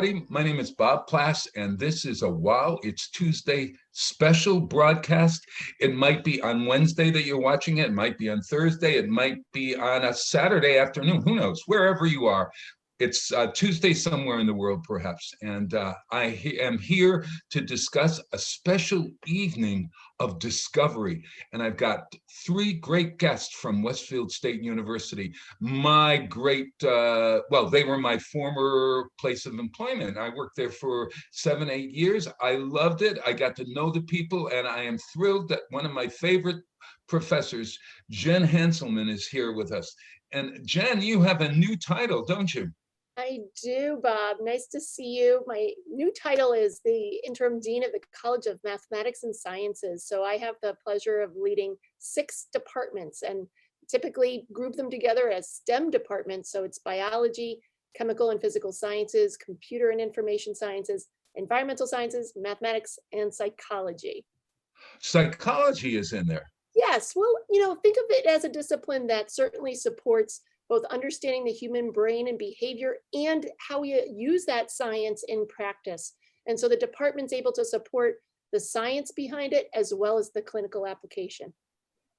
everybody. My name is Bob Plass, and this is a Wow, It's Tuesday special broadcast. It might be on Wednesday that you're watching it. It might be on Thursday. It might be on a Saturday afternoon. Who knows? Wherever you are. It's Tuesday somewhere in the world, perhaps. And I am here to discuss a special evening of discovery. And I've got three great guests from Westfield State University. My great, well, they were my former place of employment. I worked there for 7, 8 years. I loved it. I got to know the people, and I am thrilled that one of my favorite professors, Jen Hanselman, is here with us. And Jen, you have a new title, don't you? I do, Bob. Nice to see you. My new title is the Interim Dean of the College of Mathematics and Sciences. So I have the pleasure of leading 6 departments and typically group them together as STEM departments. So it's biology, chemical and physical sciences, computer and information sciences, environmental sciences, mathematics, and psychology. Psychology is in there. Yes, well, think of it as a discipline that certainly supports both understanding the human brain and behavior and how we use that science in practice. And so the department's able to support the science behind it as well as the clinical application.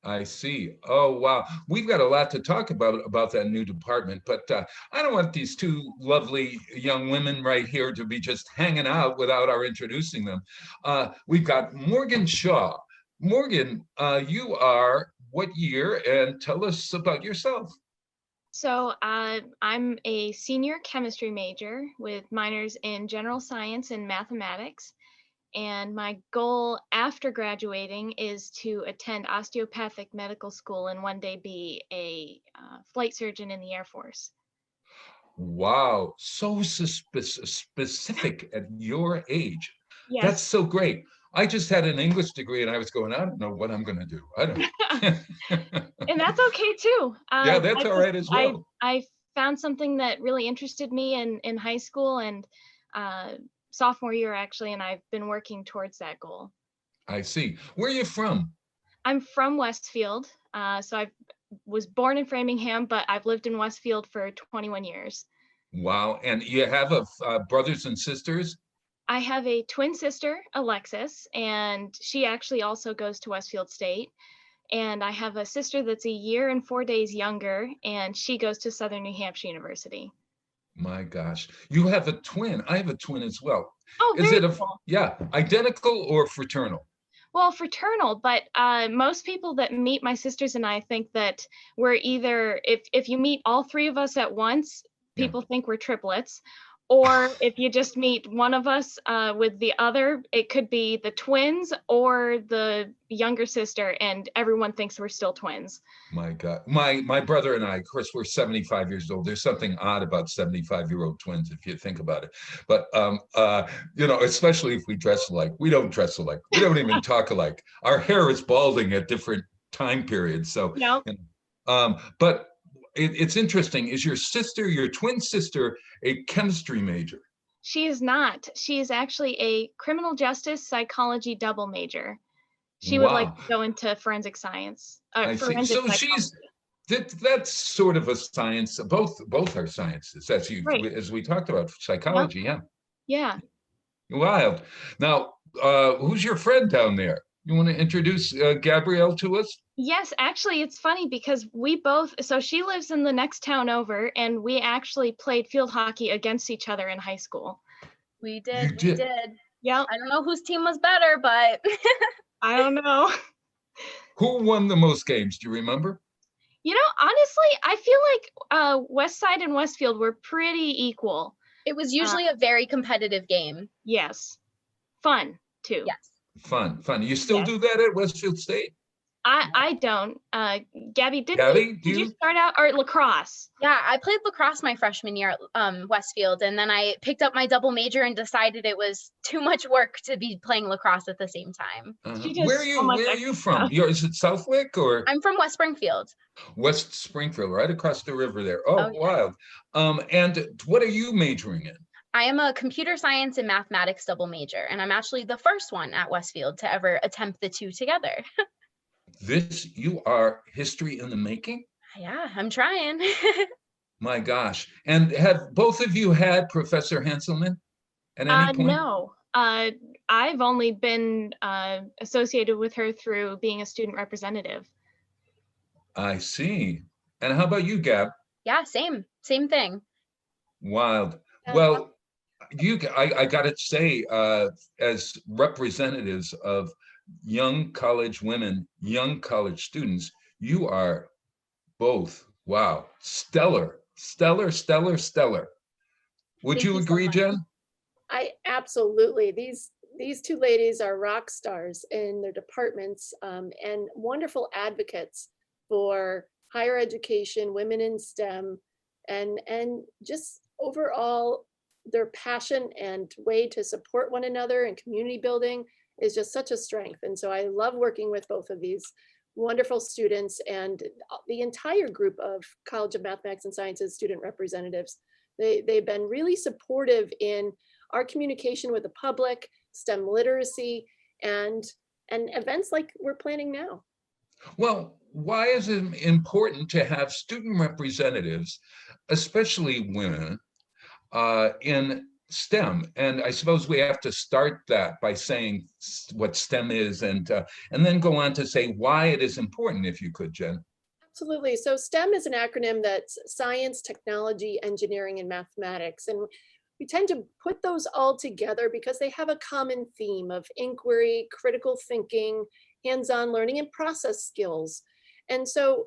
I see. Oh, wow. We've got a lot to talk about that new department, but I don't want these two lovely young women right here to be just hanging out without our introducing them. We've got Morgan Shaw. Morgan, you are what year? And tell us about yourself. So I'm a senior chemistry major with minors in general science and mathematics. And my goal after graduating is to attend osteopathic medical school and one day be a flight surgeon in the Air Force. Wow, so specific at your age. Yes. That's so great. I just had an English degree and I was going, I don't know what I'm going to do. I don't. And that's okay too. Yeah, that's all right as well. I found something that really interested me in high school and sophomore year actually, and I've been working towards that goal. I see. Where are you from? I'm from Westfield. So I was born in Framingham, but I've lived in Westfield for 21 years. Wow. And you have brothers and sisters? I have a twin sister, Alexis, and she actually also goes to Westfield State. And I have a sister that's 1 year and 4 days younger, and she goes to Southern New Hampshire University. My gosh, you have a twin. I have a twin as well. Oh, is it cool. Yeah, identical or fraternal? Well, fraternal, but most people that meet my sisters and I think that we're either, if you meet all 3 of us at once, people think we're triplets. Or if you just meet one of us with the other, it could be the twins or the younger sister, and everyone thinks we're still twins. My God, my brother and I, of course, we're 75 years old. There's something odd about 75-year-old twins, if you think about it. But especially if we dress alike. We don't dress alike. We don't even talk alike. Our hair is balding at different time periods. So, but. It's interesting. Is your twin sister, a chemistry major? She is not. She is actually a criminal justice psychology double major. She would like to go into forensic science. I see. So that's sort of a science. Both are sciences, as we talked about psychology. Yeah. Wild. Now, who's your friend down there? You want to introduce Gabrielle to us? Yes, actually, it's funny because so she lives in the next town over, and we actually played field hockey against each other in high school. We did. Yeah. I don't know whose team was better, but I don't know. Who won the most games? Do you remember? Honestly, I feel like West Side and Westfield were pretty equal. It was usually a very competitive game. Yes. Fun, too. Yes. Fun. You still do that at Westfield State? I don't. Gabby, did you start out or lacrosse? Yeah, I played lacrosse my freshman year at Westfield, and then I picked up my double major and decided it was too much work to be playing lacrosse at the same time. Where are you from? Is it Southwick or? I'm from West Springfield. West Springfield, right across the river there. Oh, wild. And what are you majoring in? I am a computer science and mathematics double major, and I'm actually the first one at Westfield to ever attempt the two together. You are history in the making? Yeah, I'm trying. My gosh. And have both of you had Professor Hanselman? at any point? No, I've only been associated with her through being a student representative. I see. And how about you, Gab? Yeah, same thing. Wild. Yeah. Well, I gotta say, as representatives of young college women, young college students, you are both, wow, stellar, stellar, stellar, stellar. Would Thank you you so agree, much. Jen? I absolutely, these two ladies are rock stars in their departments, and wonderful advocates for higher education, women in STEM, and just overall their passion and way to support one another and community building is just such a strength. And so I love working with both of these wonderful students and the entire group of College of Mathematics and Sciences student representatives. They've been really supportive in our communication with the public, STEM literacy, and events like we're planning now. Well, why is it important to have student representatives, especially women, in STEM? And I suppose we have to start that by saying what STEM is, and then go on to say why it is important, if you could, Jen. Absolutely. So STEM is an acronym that's science, technology, engineering, and mathematics. And we tend to put those all together because they have a common theme of inquiry, critical thinking, hands-on learning, and process skills. And so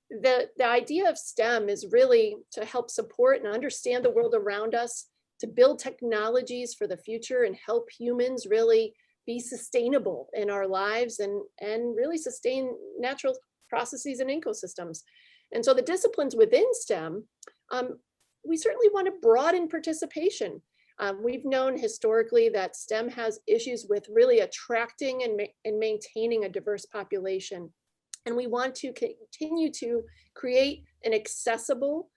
the idea of STEM is really to help support and understand the world around us, to build technologies for the future and help humans really be sustainable in our lives and really sustain natural processes and ecosystems. And so the disciplines within STEM, we certainly want to broaden participation. We've known historically that STEM has issues with really attracting and maintaining a diverse population. And we want to continue to create an accessible,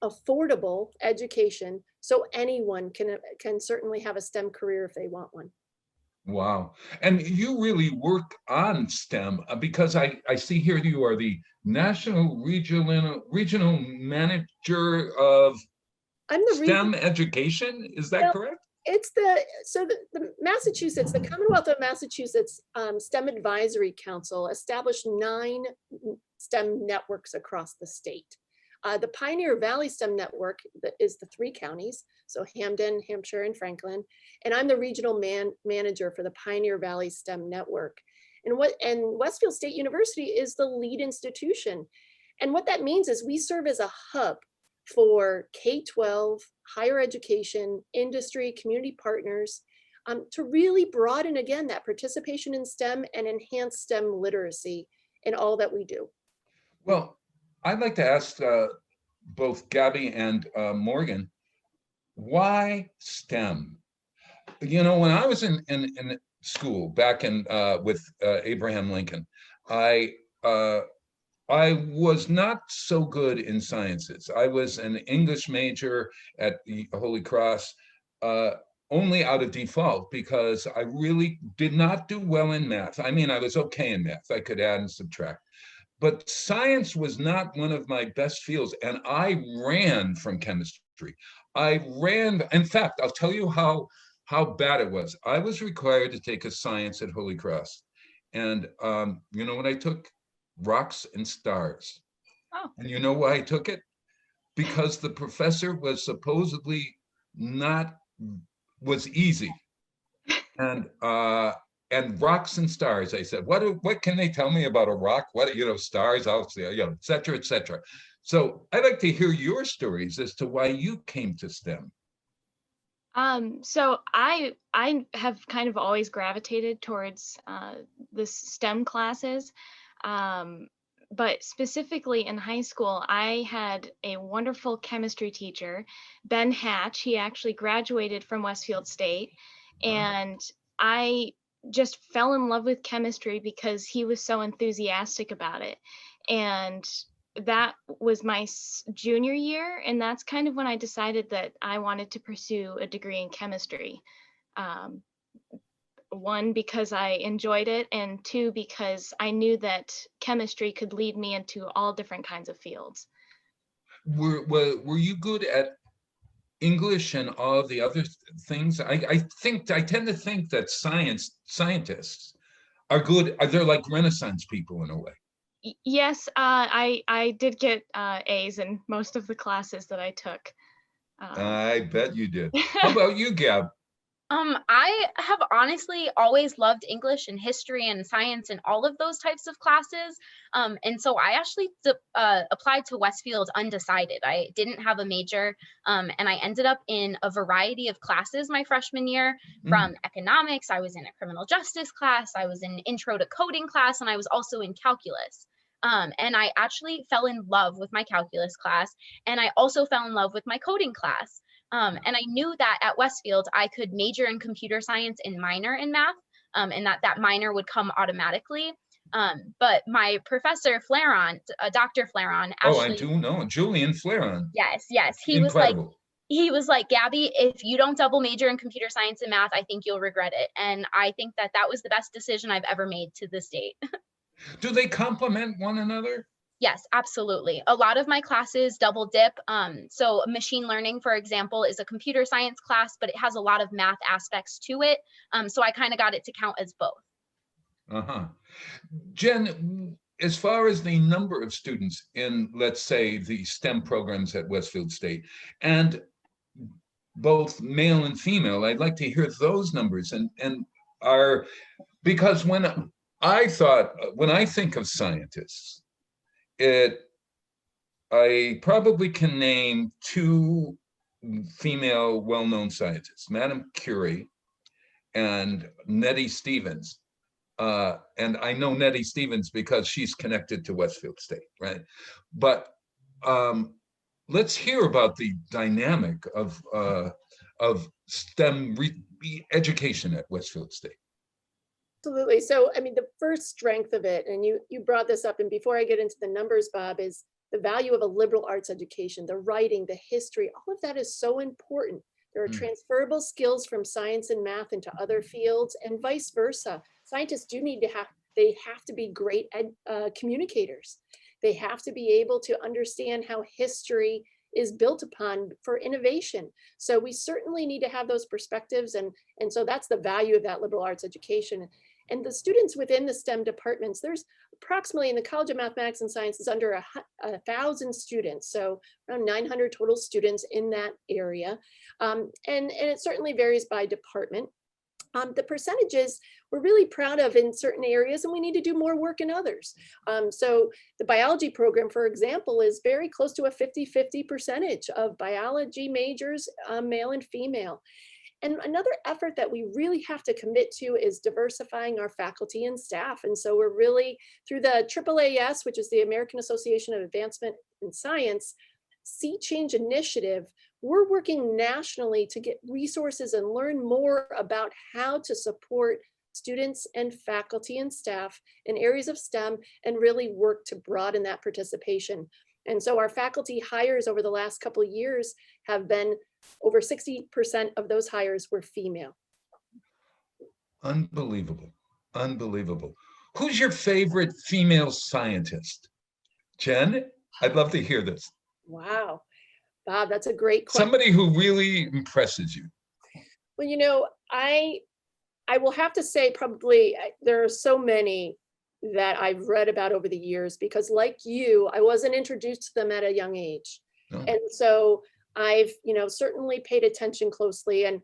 affordable education so anyone can certainly have a STEM career if they want one. Wow. And you really work on STEM because I see here you are the National Regional Manager of I'm the STEM education. Is that Well, correct? It's the Massachusetts, the Commonwealth of Massachusetts STEM Advisory Council established 9 STEM networks across the state. The Pioneer Valley STEM Network is the 3 counties, so Hamden, Hampshire, and Franklin. And I'm the regional manager for the Pioneer Valley STEM Network. And Westfield State University is the lead institution. And what that means is we serve as a hub for K-12, higher education, industry, community partners, to really broaden, again, that participation in STEM and enhance STEM literacy in all that we do. Well, I'd like to ask both Gabby and Morgan, why STEM? You know, when I was in school back in with Abraham Lincoln, I was not so good in sciences. I was an English major at the Holy Cross, only out of default because I really did not do well in math. I mean, I was okay in math. I could add and subtract. But science was not one of my best fields, and I ran from chemistry. I ran, in fact, I'll tell you how bad it was. I was required to take a science at Holy Cross. And you know what I took? Rocks and stars. Oh. And you know why I took it? Because the professor was supposedly was easy. And rocks and stars, I said, what can they tell me about a rock? What, you know, stars, obviously, you know, et cetera, et cetera. So I'd like to hear your stories as to why you came to STEM. So I have kind of always gravitated towards the STEM classes. But specifically in high school, I had a wonderful chemistry teacher, Ben Hatch. He actually graduated from Westfield State, and I just fell in love with chemistry because he was so enthusiastic about it. And that was my junior year, and that's kind of when I decided that I wanted to pursue a degree in chemistry. 1, because I enjoyed it, and 2, because I knew that chemistry could lead me into all different kinds of fields. Were you good at English and all of the other things, I tend to think that scientists are good. They're like Renaissance people in a way. Yes, I did get A's in most of the classes that I took. I bet you did. How about you, Gab? I have honestly always loved English and history and science and all of those types of classes. And so I actually applied to Westfield undecided. I didn't have a major, and I ended up in a variety of classes my freshman year, from economics. I was in a criminal justice class, I was in intro to coding class, and I was also in calculus. And I actually fell in love with my calculus class, and I also fell in love with my coding class. And I knew that at Westfield, I could major in computer science and minor in math, and that minor would come automatically. But my professor, Flaron, Dr. Flaron, Oh, I actually, do know. Julian Flaron. yes, Incredible. he was like, Gabby, if you don't double major in computer science and math, I think you'll regret it. And I think that was the best decision I've ever made to this date. Do they complement one another? Yes, absolutely. A lot of my classes double dip. So machine learning, for example, is a computer science class, but it has a lot of math aspects to it. So I kind of got it to count as both. Uh-huh. Jen, as far as the number of students in, let's say, the STEM programs at Westfield State, and both male and female, I'd like to hear those numbers because when I think of scientists, I probably can name two female well-known scientists, Madame Curie and Nettie Stevens. And I know Nettie Stevens because she's connected to Westfield State, right? But let's hear about the dynamic of STEM education at Westfield State. Absolutely. So, I mean, the first strength of it, and you brought this up, and before I get into the numbers, Bob, is the value of a liberal arts education, the writing, the history, all of that is so important. There are transferable skills from science and math into other fields, and vice versa. Scientists do need to have to be great communicators. They have to be able to understand how history is built upon for innovation. So we certainly need to have those perspectives. And so that's the value of that liberal arts education. And the students within the STEM departments, there's approximately in the College of Mathematics and Sciences under 1,000 students. So around 900 total students in that area. And it certainly varies by department. The percentages we're really proud of in certain areas, and we need to do more work in others. So the biology program, for example, is very close to a 50-50 percentage of biology majors, male and female. And another effort that we really have to commit to is diversifying our faculty and staff. And so we're really, through the AAAS, which is the American Association of Advancement in Science, Sea Change Initiative, we're working nationally to get resources and learn more about how to support students and faculty and staff in areas of STEM and really work to broaden that participation. And so our faculty hires over the last couple of years have been over 60% of those hires were female. Unbelievable, unbelievable. Who's your favorite female scientist? Jen, I'd love to hear this. Wow, Bob, that's a great question. Somebody who really impresses you. Well, you know, I will have to say probably there are so many that I've read about over the years because like you, I wasn't introduced to them at a young age. No. And so I've, certainly paid attention closely and,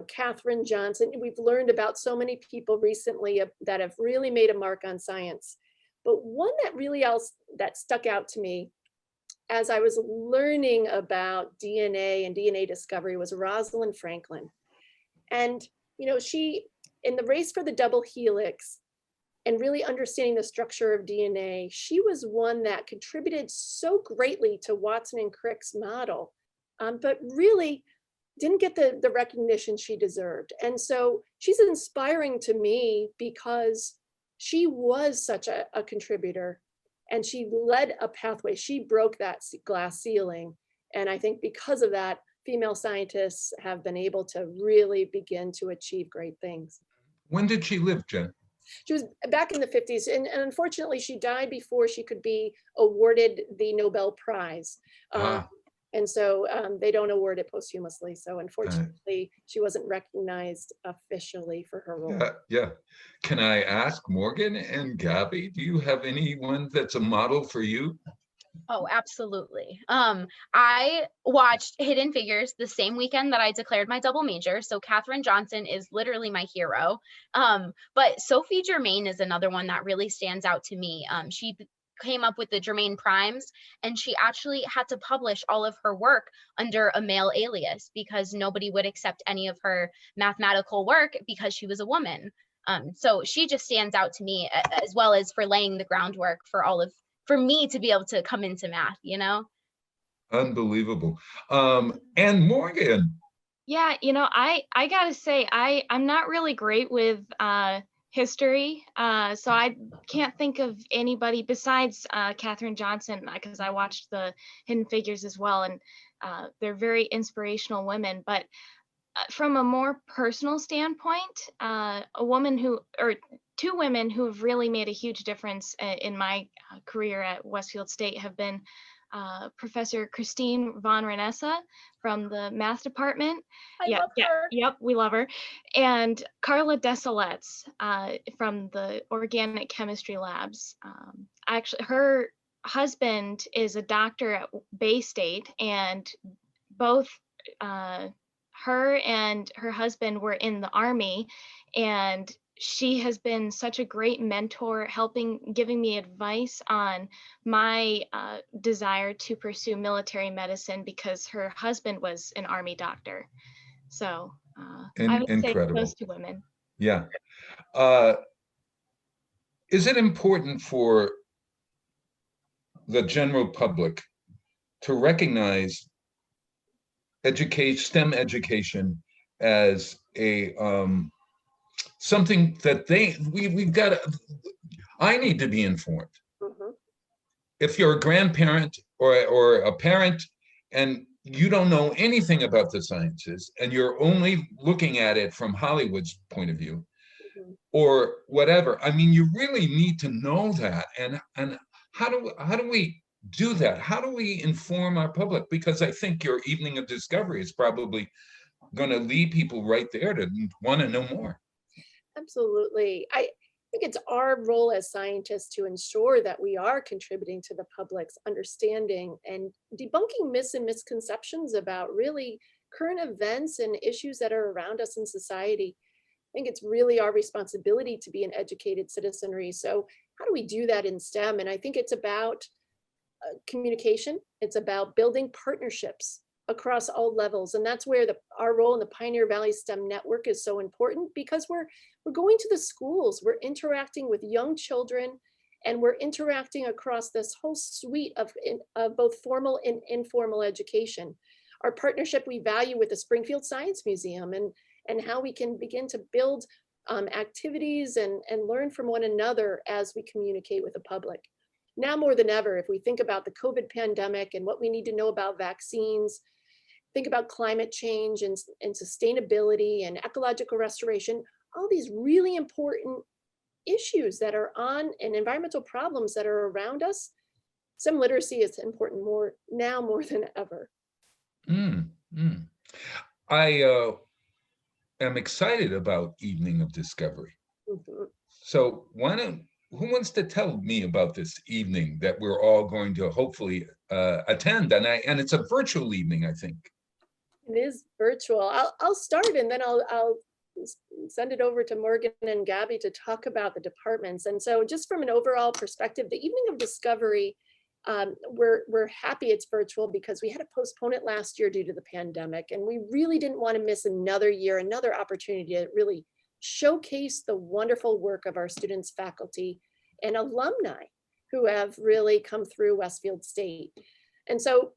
Katherine Johnson, we've learned about so many people recently that have really made a mark on science. But one that really that stuck out to me as I was learning about DNA and DNA discovery was Rosalind Franklin. And, she, in the race for the double helix and really understanding the structure of DNA, she was one that contributed so greatly to Watson and Crick's model, but really didn't get the recognition she deserved. And so she's inspiring to me because she was such a contributor and she led a pathway. She broke that glass ceiling. And I think because of that, female scientists have been able to really begin to achieve great things. When did she live, Jen? She was back in the 50s, and unfortunately, she died before she could be awarded the Nobel Prize. And so they don't award it posthumously. So unfortunately, she wasn't recognized officially for her role. Yeah. Can I ask Morgan and Gabby, do you have anyone that's a model for you? Oh, absolutely. I watched Hidden Figures the same weekend that I declared my double major. So Katherine Johnson is literally my hero. But Sophie Germain is another one that really stands out to me. She came up with the Germain primes, and she actually had to publish all of her work under a male alias because nobody would accept any of her mathematical work because she was a woman. So she just stands out to me, as well as for laying the groundwork for me to be able to come into math, you know? Unbelievable. And Morgan. Yeah, I gotta say, I'm not really great with history, so I can't think of anybody besides Katherine Johnson, because I watched the Hidden Figures as well, and they're very inspirational women. But from a more personal standpoint, two women who have really made a huge difference in my career at Westfield State have been Professor Christine von Renessa from the math department. I love her. Yep, we love her. And Carla Desilets from the organic chemistry labs. Actually, her husband is a doctor at Bay State, and both her and her husband were in the Army, and she has been such a great mentor, giving me advice on my desire to pursue military medicine because her husband was an Army doctor. So I would say those two women. Yeah. Is it important for the general public to recognize STEM education as a something that we've got to, I need to be informed. Mhm. If you're a grandparent or a parent and you don't know anything about the sciences and you're only looking at it from Hollywood's point of view, Mhm. or whatever, I mean, you really need to know that. And how do we do that? How do we inform our public? Because I think your evening of discovery is probably going to lead people right there to want to know more. Absolutely. I think it's our role as scientists to ensure that we are contributing to the public's understanding and debunking myths and misconceptions about really current events and issues that are around us in society. I think it's really our responsibility to be an educated citizenry. So how do we do that in STEM? And I think it's about communication. It's about building partnerships across all levels. And that's where our role in the Pioneer Valley STEM Network is so important, because we're going to the schools, we're interacting with young children, and we're interacting across this whole suite of both formal and informal education. Our partnership we value with the Springfield Science Museum, and how we can begin to build activities and learn from one another as we communicate with the public. Now more than ever, if we think about the COVID pandemic and what we need to know about vaccines, think about climate change and sustainability and ecological restoration, all these really important issues that are on, and environmental problems that are around us, STEM literacy is important more than ever. I am excited about Evening of Discovery. Mm-hmm. So who wants to tell me about this evening that we're all going to hopefully attend? And it's a virtual evening, I think. It is virtual. I'll start, and then I'll send it over to Morgan and Gabby to talk about the departments. And so just from an overall perspective, the Evening of Discovery, we're happy it's virtual because we had to postpone it last year due to the pandemic. And we really didn't want to miss another year, another opportunity to really showcase the wonderful work of our students, faculty, and alumni who have really come through Westfield State. And so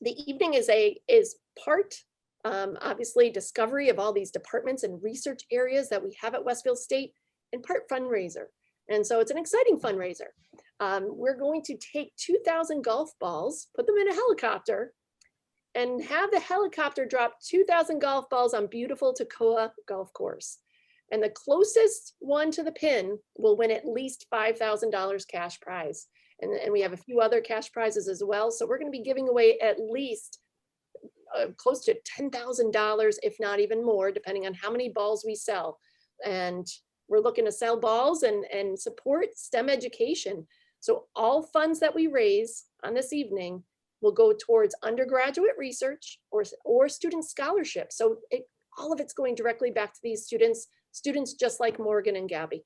the evening is part, obviously, discovery of all these departments and research areas that we have at Westfield State, and part fundraiser. And so it's an exciting fundraiser. We're going to take 2,000 golf balls, put them in a helicopter, and have the helicopter drop 2,000 golf balls on beautiful Toccoa Golf Course. And the closest one to the pin will win at least $5,000 cash prize. And we have a few other cash prizes as well. So we're going to be giving away at least close to $10,000, if not even more, depending on how many balls we sell. And we're looking to sell balls and support STEM education. So all funds that we raise on this evening will go towards undergraduate research or student scholarships. So all of it's going directly back to these students just like Morgan and Gabby.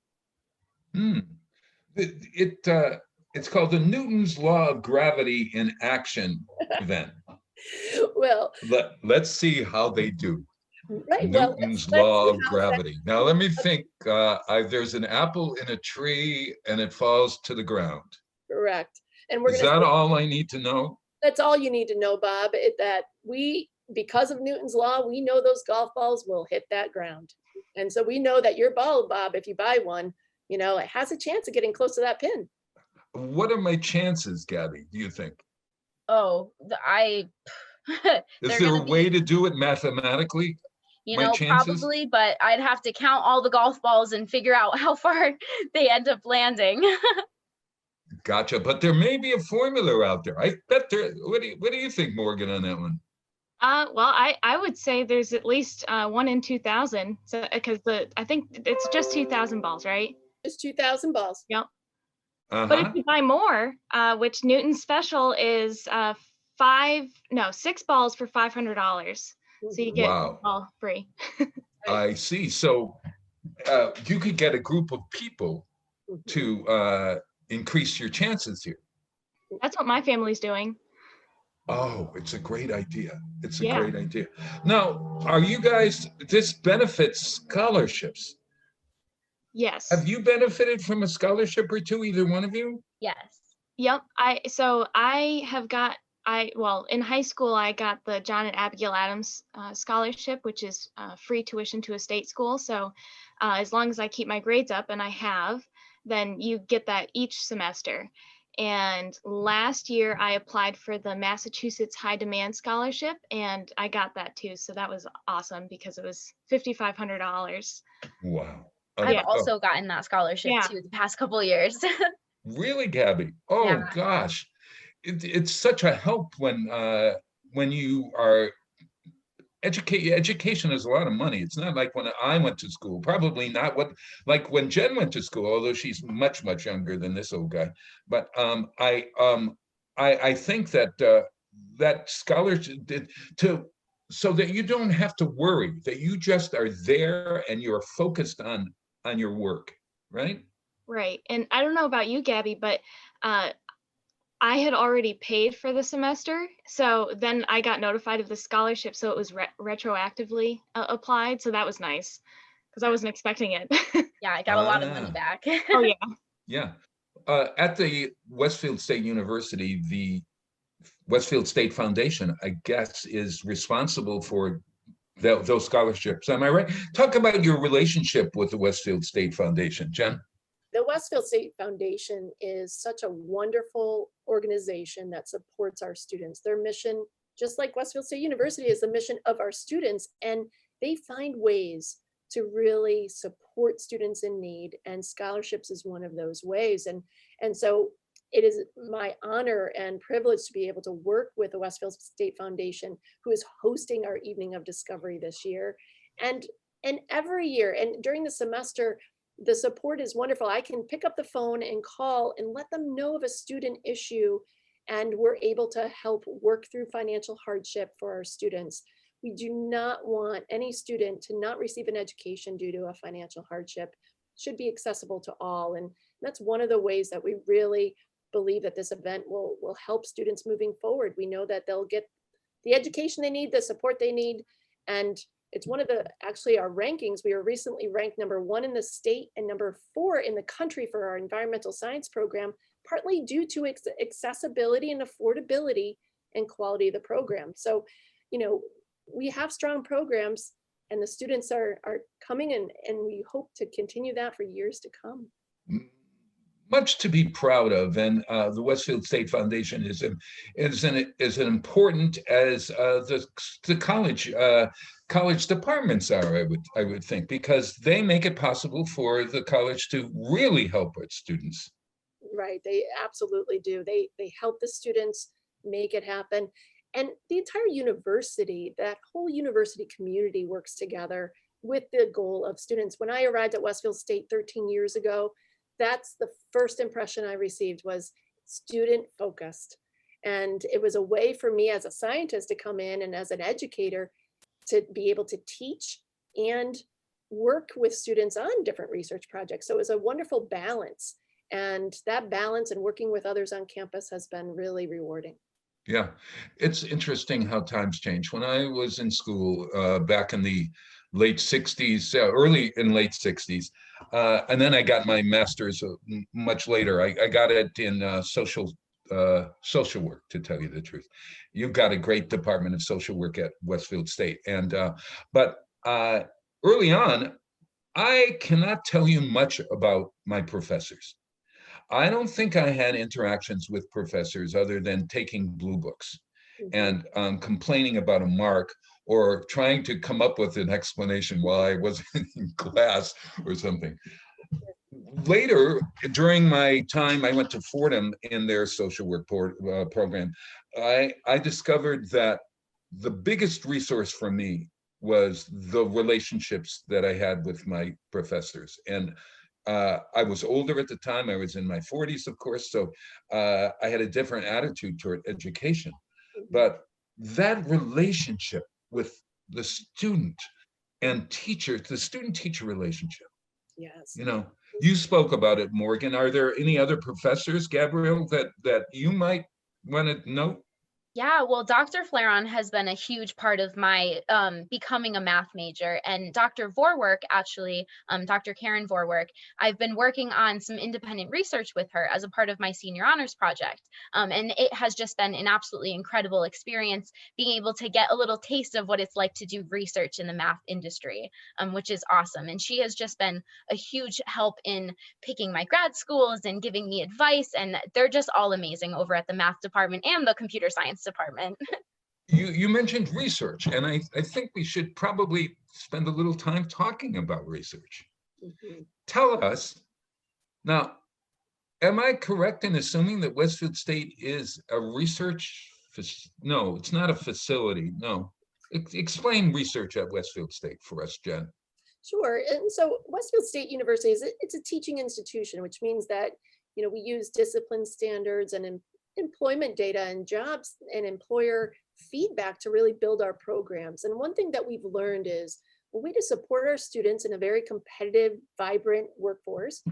It's called the Newton's Law of Gravity in Action event. Well, Let's see how they do. right. Well, Newton's let's Law see of how Gravity. Now let me think. There's an apple in a tree and it falls to the ground. Correct. And we're Is going that to. all I need to know? That's all you need to know, Bob. That because of Newton's law, we know those golf balls will hit that ground. And so we know that your ball, Bob, if you buy one, it has a chance of getting close to that pin. What are my chances, Gabby, do you think? Oh, Is there a way to do it mathematically? Probably, but I'd have to count all the golf balls and figure out how far they end up landing. Gotcha. But there may be a formula out there. I bet there. What do you think, Morgan, on that one? Well, I would say there's at least 1 in 2,000. So because I think it's just 2,000 balls, right? Just 2,000 balls. Yep. But if you buy more, which Newton's special is 6 balls for $500. So you get all free. I see. So you could get a group of people to increase your chances here. That's what my family's doing. Oh, it's a great idea. It's a great idea. Now, are you guys, this benefits scholarships? Yes. Have you benefited from a scholarship or two, either one of you? Yes. Yep. In high school, I got the John and Abigail Adams scholarship, which is free tuition to a state school. So as long as I keep my grades up, and I have, then you get that each semester. And last year I applied for the Massachusetts High Demand Scholarship, and I got that too. So that was awesome because it was $5,500. Wow. I've also gotten that scholarship too the past couple of years. Really, Gabby? Oh gosh. It's such a help when you are education is a lot of money. It's not like when I went to school, probably not like when Jen went to school, although she's much younger than this old guy. But I think that that scholarship so that you don't have to worry, that you just are there and you're focused on your work, right? Right. And I don't know about you, Gabby, but I had already paid for the semester. So then I got notified of the scholarship. So it was retroactively applied. So that was nice because I wasn't expecting it. Yeah, I got a lot of money back. Oh, yeah. Yeah. At the Westfield State University, the Westfield State Foundation, I guess, is responsible for those scholarships. Am I right? Talk about your relationship with the Westfield State Foundation, Jen. The Westfield State Foundation is such a wonderful organization that supports our students. Their mission, just like Westfield State University, is the mission of our students, and they find ways to really support students in need, and scholarships is one of those ways. And so it is my honor and privilege to be able to work with the Westfield State Foundation, who is hosting our Evening of Discovery this year. And every year, and during the semester, the support is wonderful. I can pick up the phone and call and let them know of a student issue, and we're able to help work through financial hardship for our students. We do not want any student to not receive an education due to a financial hardship. It should be accessible to all. And that's one of the ways that we really believe that this event will help students moving forward. We know that they'll get the education they need, the support they need, and it's one of actually our rankings. We were recently ranked #1 in the state and #4 in the country for our environmental science program, partly due to accessibility and affordability and quality of the program. So, we have strong programs, and the students are coming, and we hope to continue that for years to come. much to be proud of, and the Westfield State Foundation is as important as the college departments are. I would think, because they make it possible for the college to really help its students. Right, they absolutely do. They help the students make it happen. And the entire university, that whole university community works together with the goal of students. When I arrived at Westfield State 13 years ago, that's the first impression I received, was student focused. And it was a way for me as a scientist to come in and as an educator to be able to teach and work with students on different research projects. So it was a wonderful balance. And that balance and working with others on campus has been really rewarding. Yeah, it's interesting how times change. When I was in school back in the late 60s, early and late 60s, and then I got my master's much later. I got it in social work, to tell you the truth. You've got a great department of social work at Westfield State. And but early on, I cannot tell you much about my professors. I don't think I had interactions with professors other than taking blue books and complaining about a mark or trying to come up with an explanation while I wasn't in class or something. Later, during my time, I went to Fordham in their social work program. I discovered that the biggest resource for me was the relationships that I had with my professors. And I was older at the time. I was in my 40s, of course, so I had a different attitude toward education. But that relationship with the student and teacher, the student-teacher relationship, Yes. you know, you spoke about it, Morgan. Are there any other professors, Gabrielle, that you might want to note? Yeah, well, Dr. Flaron has been a huge part of my becoming a math major. And Dr. Vorwerk, actually, Dr. Karen Vorwerk, I've been working on some independent research with her as a part of my senior honors project. And it has just been an absolutely incredible experience being able to get a little taste of what it's like to do research in the math industry, which is awesome. And she has just been a huge help in picking my grad schools and giving me advice. And they're just all amazing over at the math department and the computer science department. You mentioned research, and I think we should probably spend a little time talking about research. Tell us, now, am I correct in assuming that Westfield State is a research, no, it's not a facility, no. Explain research at Westfield State for us, Jen. Sure. And so Westfield State University it's a teaching institution, which means that, you know, we use discipline standards and employment data and jobs and employer feedback to really build our programs. And one thing that we've learned is a way to support our students in a very competitive, vibrant workforce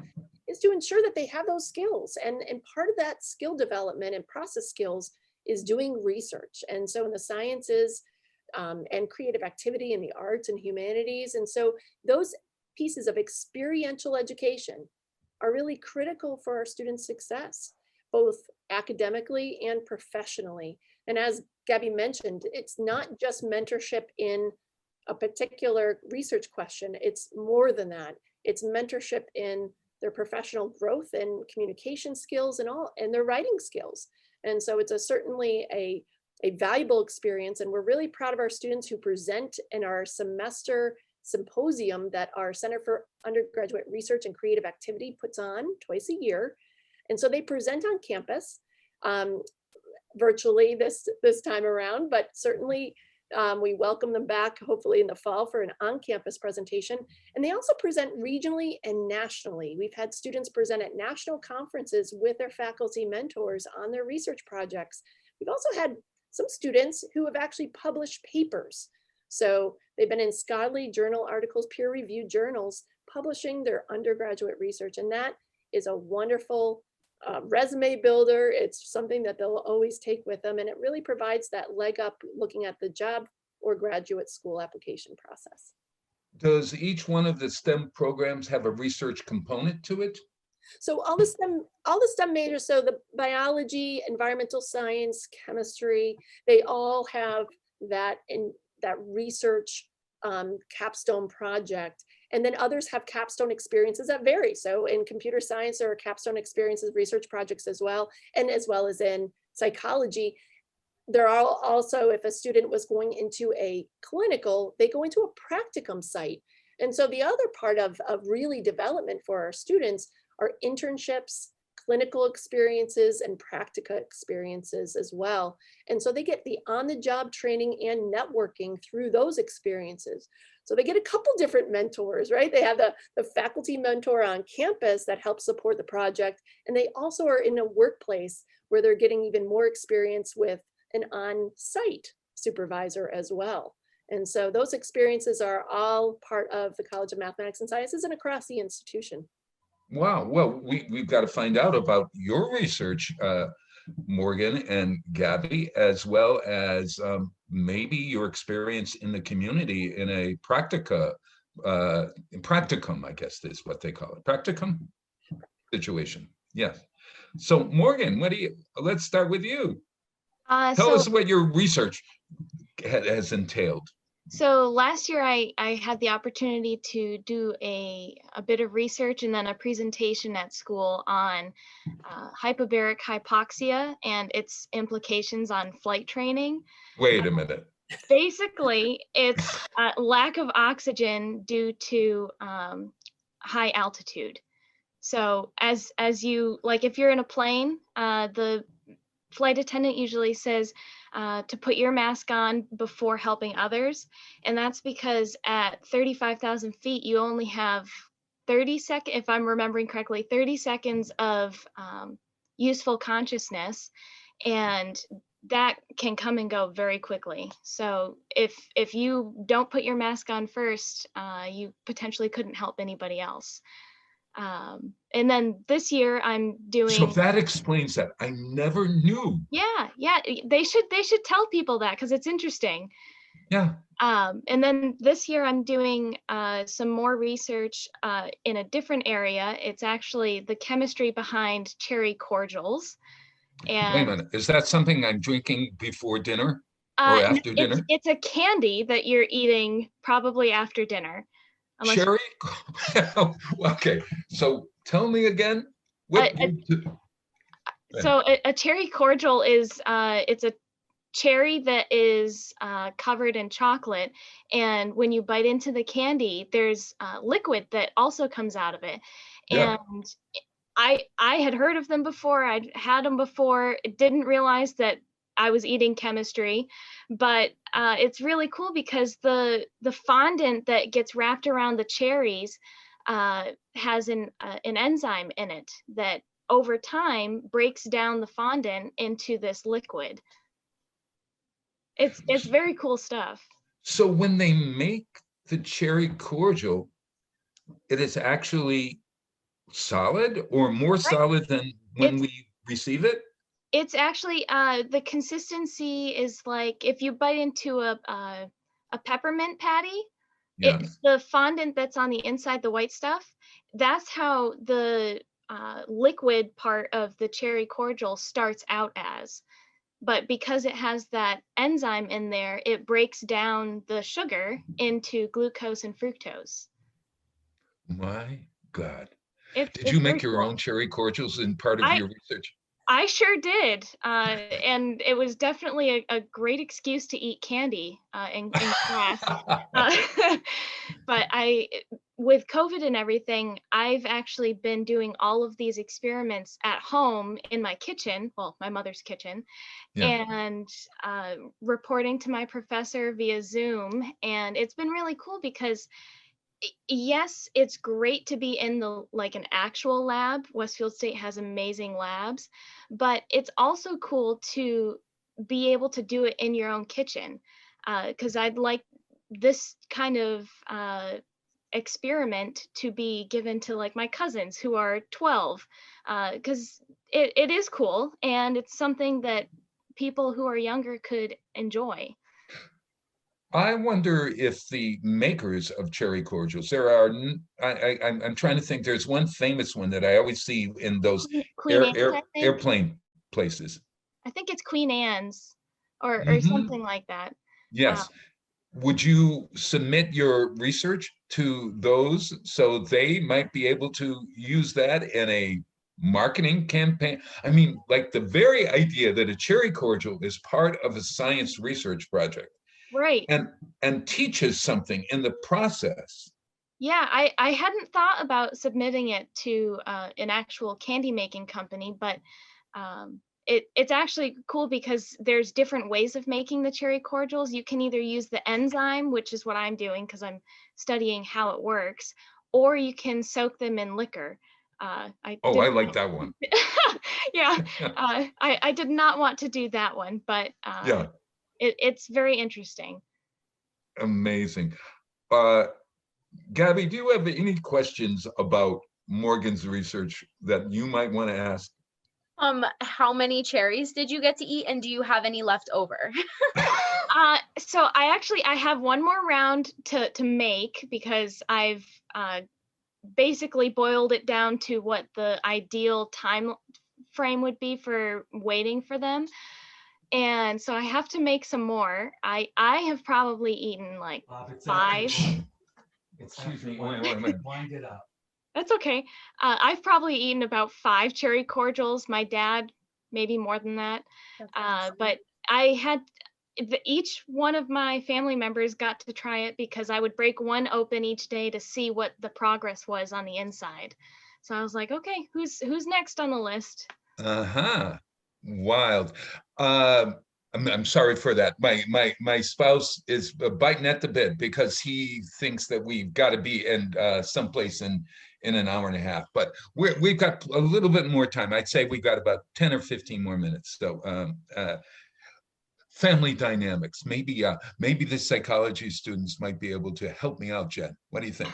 is to ensure that they have those skills. And part of that skill development and process skills is doing research. And so in the sciences and creative activity in the arts and humanities. And so those pieces of experiential education are really critical for our students' success, both academically and professionally. And as Gabby mentioned, it's not just mentorship in a particular research question. It's more than that. It's mentorship in their professional growth and communication skills and their writing skills. And so it's certainly a valuable experience. And we're really proud of our students who present in our semester symposium that our Center for Undergraduate Research and Creative Activity puts on twice a year. And so they present on campus virtually this time around, but certainly we welcome them back hopefully in the fall for an on-campus presentation. And they also present regionally and nationally. We've had students present at national conferences with their faculty mentors on their research projects. We've also had some students who have actually published papers. So they've been in scholarly journal articles, peer-reviewed journals, publishing their undergraduate research. And that is a wonderful resume builder. It's something that they'll always take with them. And it really provides that leg up looking at the job or graduate school application process. Does each one of the STEM programs have a research component to it? So all the STEM majors, so the biology, environmental science, chemistry, they all have that research capstone project. And then others have capstone experiences that vary. So in computer science, there are capstone experiences, research projects as well, and as well as in psychology. There are also, if a student was going into a clinical, they go into a practicum site. And so the other part of really development for our students are internships, clinical experiences, and practica experiences as well. And so they get the on-the-job training and networking through those experiences. So they get a couple different mentors, right? They have the faculty mentor on campus that helps support the project. And they also are in a workplace where they're getting even more experience with an on-site supervisor as well. And so those experiences are all part of the College of Mathematics and Sciences and across the institution. Wow. Well, we've got to find out about your research, Morgan and Gabby, as well as maybe your experience in the community in a practicum, I guess is what they call it, practicum situation. Yes. So Morgan, let's start with you. Tell us what your research has entailed. So last year I had the opportunity to do a bit of research and then a presentation at school on hypobaric hypoxia and its implications on flight training. Wait a minute. Basically, it's lack of oxygen due to high altitude. So as you, like if you're in a plane, the flight attendant usually says to put your mask on before helping others. And that's because at 35,000 feet, you only have 30 seconds, if I'm remembering correctly, 30 seconds of useful consciousness. And that can come and go very quickly. So if you don't put your mask on first, you potentially couldn't help anybody else. And then this year I'm doing. So that explains that. I never knew. Yeah, they should tell people that because it's interesting. Yeah. And then this year I'm doing some more research in a different area. It's actually the chemistry behind cherry cordials. And wait a minute, is that something I'm drinking before dinner or after dinner? It's a candy that you're eating probably after dinner. Cherry? Okay, so tell me again. So a cherry cordial is it's a cherry that is covered in chocolate, and when you bite into the candy, there's liquid that also comes out of it. Yeah. And I had heard of them before. I'd had them before. Didn't realize that I was eating chemistry, but it's really cool because the fondant that gets wrapped around the cherries has an enzyme in it that over time breaks down the fondant into this liquid. It's very cool stuff. So when they make the cherry cordial, it is actually solid or more solid than when we receive it? It's actually the consistency is like if you bite into a peppermint patty, Yeah. it's the fondant that's on the inside, the white stuff. That's how the liquid part of the cherry cordial starts out as. But because it has that enzyme in there, it breaks down the sugar into glucose and fructose. My God. Did It's you make very your cool. own cherry cordials in part of your research? I sure did. And it was definitely a great excuse to eat candy in class. But with COVID and everything, I've actually been doing all of these experiments at home in my kitchen, well, my mother's kitchen, and reporting to my professor via Zoom. And it's been really cool because yes, it's great to be in an actual lab. Westfield State has amazing labs, but it's also cool to be able to do it in your own kitchen. Because I'd like this kind of experiment to be given to like my cousins who are 12, because it is cool and it's something that people who are younger could enjoy. I wonder if the makers of cherry cordials, there are, I'm trying to think, there's one famous one that I always see in those airplane places. I think it's Queen Anne's or something like that. Yes. would you submit your research to those so they might be able to use that in a marketing campaign? I mean, like the very idea that a cherry cordial is part of a science research project Right. and teaches something in the process. Yeah, I hadn't thought about submitting it to an actual candy making company, but it's actually cool because there's different ways of making the cherry cordials. You can either use the enzyme, which is what I'm doing because I'm studying how it works, or you can soak them in liquor. I Oh, did I like that one. yeah, I did not want to do that one, but Yeah, it's very interesting. amazing. Gabby, do you have any questions about Morgan's research that you might want to ask? How many cherries did you get to eat, and do you have any left over? So I have one more round to make because I've basically boiled it down to what the ideal time frame would be for waiting for them. And so I have to make some more. I have probably eaten like five. Excuse me, wait. Wind it up. That's okay. I've probably eaten about 5 cherry cordials. My dad, maybe more than that. But I had each one of my family members got to try it because I would break one open each day to see what the progress was on the inside. So I was like, okay, who's next on the list? Uh-huh. Wild. I'm sorry for that. My spouse is biting at the bit because he thinks that we've got to be in someplace in an hour and a half. But we've got a little bit more time. I'd say we've got about 10 or 15 more minutes. So family dynamics. Maybe the psychology students might be able to help me out, Jen. What do you think?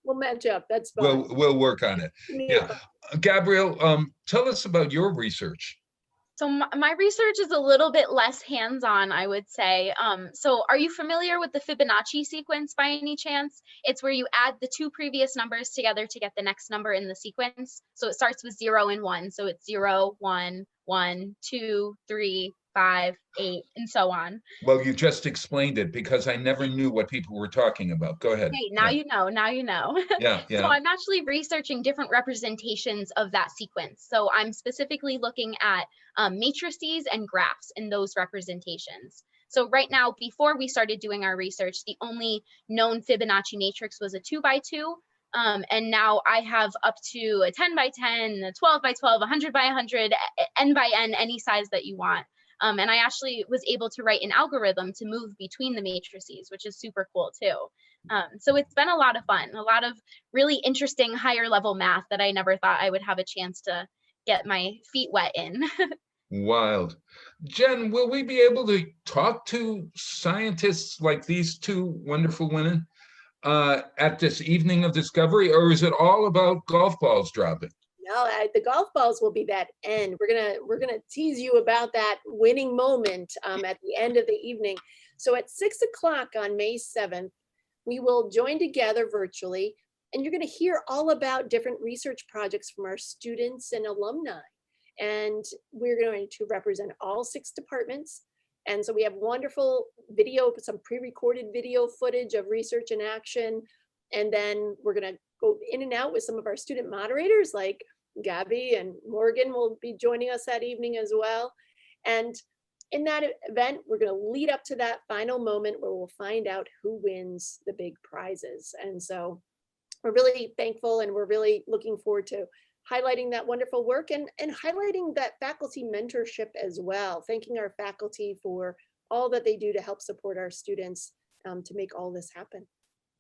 We'll match up. That's fine. We'll work on it. Yeah. Gabrielle, tell us about your research. So my research is a little bit less hands-on, I would say. So are you familiar with the Fibonacci sequence by any chance? It's where you add the 2 previous numbers together to get the next number in the sequence. So it starts with 0 and 1. So it's 0, 1, 1, 2, 3, 5, 8, and so on. Well, you just explained it because I never knew what people were talking about. Go ahead. Hey, now you know, now you know. Yeah. So I'm actually researching different representations of that sequence. So I'm specifically looking at matrices and graphs in those representations. So right now, before we started doing our research, the only known Fibonacci matrix was a 2x2. And now I have up to a 10 by 10, a 12 by 12, 100 by 100, n by n, any size that you want. And I actually was able to write an algorithm to move between the matrices, which is super cool too. So it's been a lot of fun, a lot of really interesting higher level math that I never thought I would have a chance to get my feet wet in. Wild. Jen, will we be able to talk to scientists like these 2 wonderful women at this evening of discovery, or is it all about golf balls dropping? No, the golf balls will be that end. We're gonna tease you about that winning moment at the end of the evening. So at 6 o'clock on May 7th, we will join together virtually, and you're gonna hear all about different research projects from our students and alumni. And we're going to represent all 6 departments. And so we have wonderful video, some pre-recorded video footage of research in action. And then we're gonna go in and out with some of our student moderators like Gabby and Morgan will be joining us that evening as well. And in that event, we're going to lead up to that final moment where we'll find out who wins the big prizes. And so we're really thankful and we're really looking forward to highlighting that wonderful work and highlighting that faculty mentorship as well. Thanking our faculty for all that they do to help support our students to make all this happen.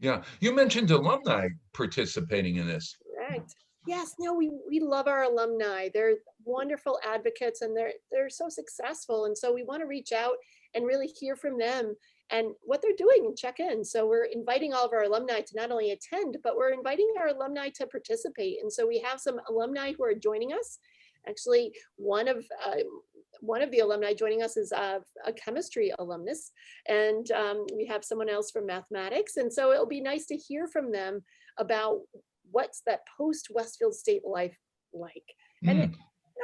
Yeah, you mentioned alumni participating in this. Right. Yes, no, we love our alumni. They're wonderful advocates and they're so successful. And so we want to reach out and really hear from them and what they're doing and check in. So we're inviting all of our alumni to not only attend, but we're inviting our alumni to participate. And so we have some alumni who are joining us. Actually, one of the alumni joining us is a chemistry alumnus, and we have someone else from mathematics. And so it'll be nice to hear from them about what's that post Westfield State life like. And it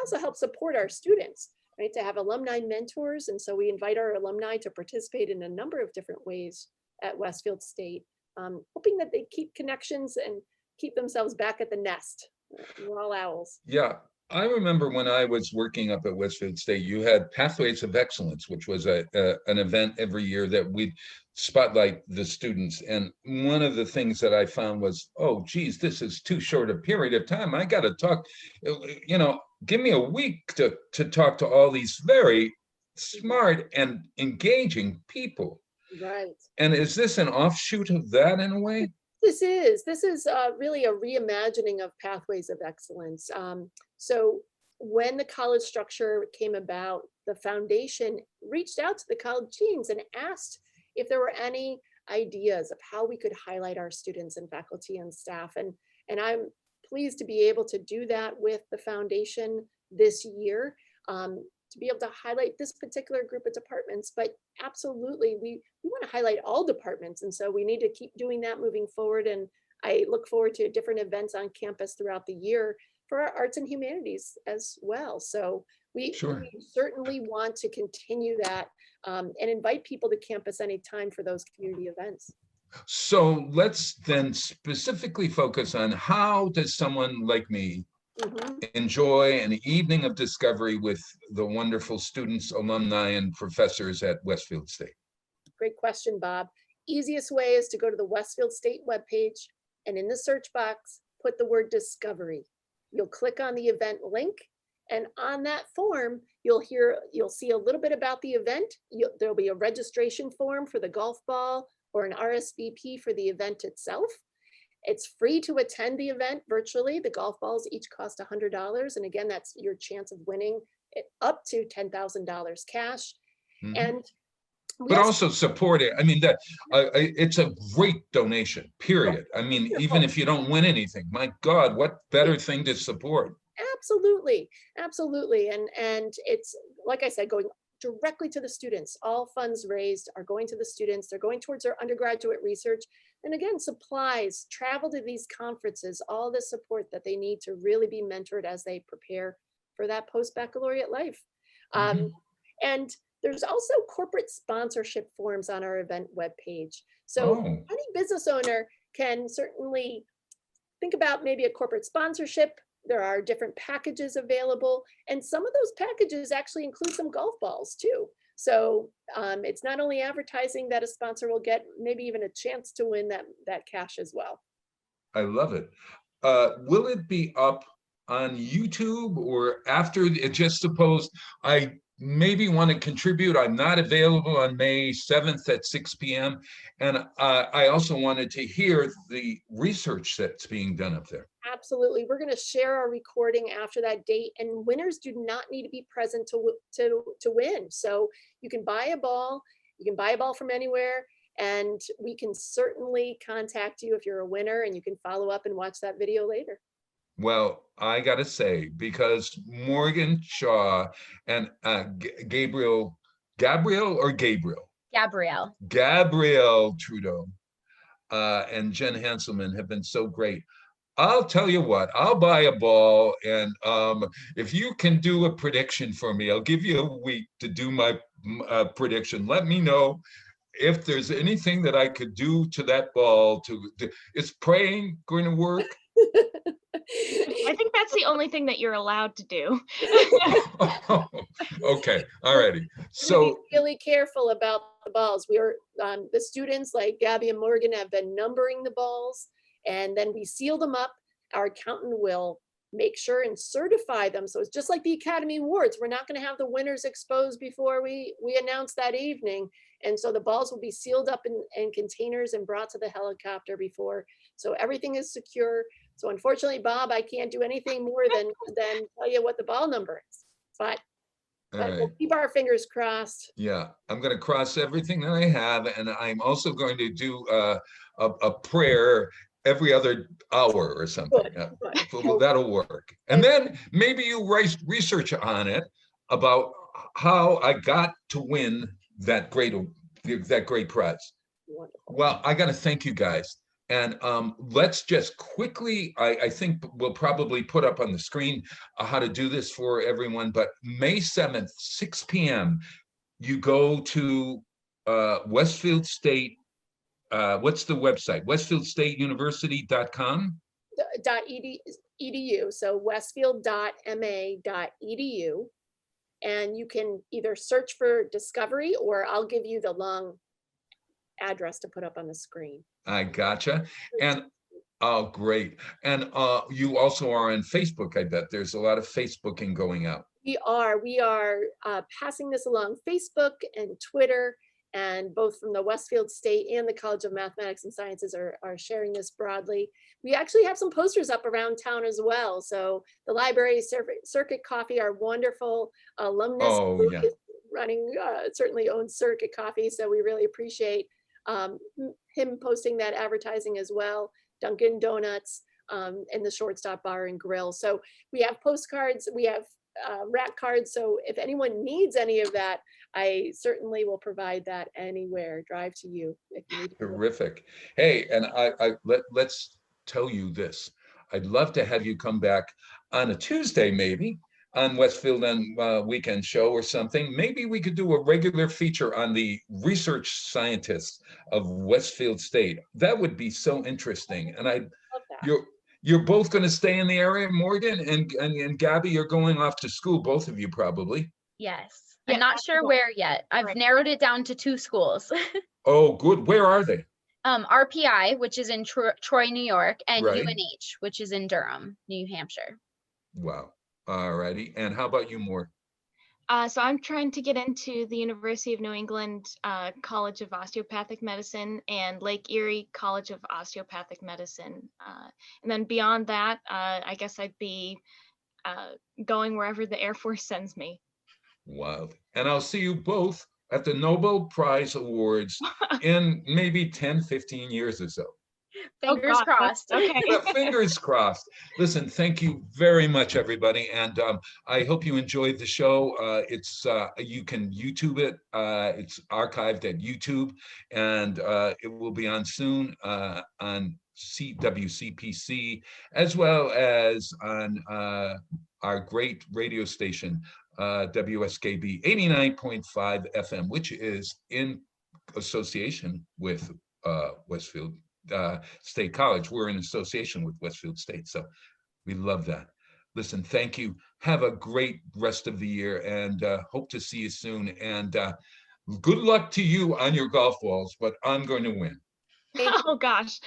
also helps support our students. right? To have alumni mentors. And so we invite our alumni to participate in a number of different ways at Westfield State, hoping that they keep connections and keep themselves back at the nest. We're all owls. Yeah, I remember when I was working up at Westfield State, you had Pathways of Excellence, which was an event every year that we'd spotlight the students. And one of the things that I found was, oh, geez, this is too short a period of time. I got to talk, give me a week to talk to all these very smart and engaging people. Right. And is this an offshoot of that in a way? This is really a reimagining of Pathways of Excellence. So when the college structure came about, the foundation reached out to the college deans and asked if there were any ideas of how we could highlight our students and faculty and staff. And I'm pleased to be able to do that with the foundation this year, to be able to highlight this particular group of departments. But absolutely, we want to highlight all departments. And so we need to keep doing that moving forward. And I look forward to different events on campus throughout the year for our arts and humanities as well. So we certainly want to continue that, and invite people to campus anytime for those community events. So let's then specifically focus on how does someone like me enjoy an evening of discovery with the wonderful students, alumni, and professors at Westfield State? Great question, Bob. Easiest way is to go to the Westfield State webpage, and in the search box, put the word discovery. You'll click on the event link, and on that form, you'll see a little bit about the event. There'll be a registration form for the golf ball or an RSVP for the event itself. It's free to attend the event virtually. The golf balls each cost $100. And again, that's your chance of winning it up to $10,000 cash. And but also support it. I mean, it's a great donation, period. I mean, even if you don't win anything, my God, what better thing to support? Absolutely. Absolutely. And it's, like I said, going directly to the students. All funds raised are going to the students. They're going towards their undergraduate research. And again, supplies, travel to these conferences, all the support that they need to really be mentored as they prepare for that post-baccalaureate life. And there's also corporate sponsorship forms on our event webpage. So any business owner can certainly think about maybe a corporate sponsorship. There are different packages available, and some of those packages actually include some golf balls too. So it's not only advertising that a sponsor will get, maybe even a chance to win that cash as well. I love it. Will it be up on YouTube, or after? Just suppose I maybe want to contribute. I'm not available on May 7th at 6 p.m. And I also wanted to hear the research that's being done up there. Absolutely. We're going to share our recording after that date, and winners do not need to be present to win. So you can buy a ball, from anywhere, and we can certainly contact you if you're a winner, and you can follow up and watch that video later. Well, I got to say, because Morgan Shaw and Gabrielle Trudeau and Jen Hanselman have been so great. I'll tell you what, I'll buy a ball, and if you can do a prediction for me, I'll give you a week to do my prediction. Let me know if there's anything that I could do to that ball. Is praying going to work? I think that's the only thing that you're allowed to do. Okay, all righty. So be really careful about the balls. We are the students like Gabby and Morgan have been numbering the balls, and then we seal them up. Our accountant will make sure and certify them. So it's just like the Academy Awards. We're not going to have the winners exposed before we announce that evening. And so the balls will be sealed up in containers and brought to the helicopter before. So everything is secure. So unfortunately, Bob, I can't do anything more than tell you what the ball number is. But we'll keep our fingers crossed. Yeah, I'm going to cross everything that I have, and I'm also going to do a prayer every other hour or something. Good. That'll work. And then maybe you write research on it about how I got to win that great prize. Wonderful. Well, I got to thank you guys. And let's just quickly, I think we'll probably put up on the screen how to do this for everyone, but May 7th, 6 p.m., you go to Westfield State, what's the website? westfieldstateuniversity.com? .edu, so westfield.ma.edu. And you can either search for Discovery, or I'll give you the long address to put up on the screen. I gotcha. And oh, great. And you also are on Facebook, I bet. There's a lot of Facebooking going out. We are passing this along Facebook and Twitter, and both from the Westfield State and the College of Mathematics and Sciences are sharing this broadly. We actually have some posters up around town as well. So the library, Circuit Coffee, our wonderful alumnus Oh, group yeah. is running, certainly owns Circuit Coffee. So we really appreciate him posting that advertising as well. Dunkin' Donuts and the Shortstop Bar and Grill. So we have postcards, we have rack cards. So if anyone needs any of that, I certainly will provide that anywhere. Drive to you if you need. Terrific. Hey, and let's tell you this. I'd love to have you come back on a Tuesday, maybe on Westfield and Weekend Show or something. Maybe we could do a regular feature on the research scientists of Westfield State. That would be so interesting. And you're both going to stay in the area, Morgan and Gabby. You're going off to school, both of you probably. Yes. Yeah, I'm not sure where yet. I've Right. narrowed it down to 2 schools. Oh, good. Where are they? RPI, which is in Troy, New York, and Right. UNH, which is in Durham, New Hampshire. Wow. All righty. And how about you, Mort? So I'm trying to get into the University of New England College of Osteopathic Medicine and Lake Erie College of Osteopathic Medicine. And then beyond that, I guess I'd be going wherever the Air Force sends me. Wow. And I'll see you both at the Nobel Prize Awards in maybe 10, 15 years or so. Fingers God, crossed. Okay. Well, fingers crossed. Listen, thank you very much, everybody. And I hope you enjoyed the show. You can YouTube it. It's archived at YouTube, and it will be on soon on WCPC, as well as on our great radio station, WSKB 89.5 FM, which is in association with Westfield State College. We're in association with Westfield State, so we love that. Listen, thank you. Have a great rest of the year, and hope to see you soon. And good luck to you on your golf balls, but I'm going to win. Oh gosh.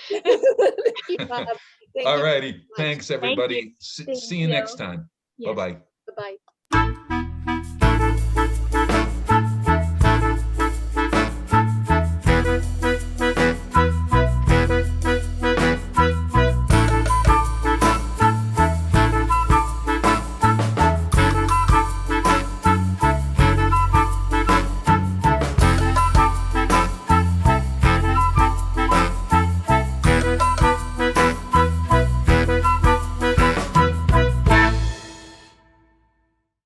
All righty. Thanks, everybody. Thank See you next time. Yes. Bye-bye. Bye-bye.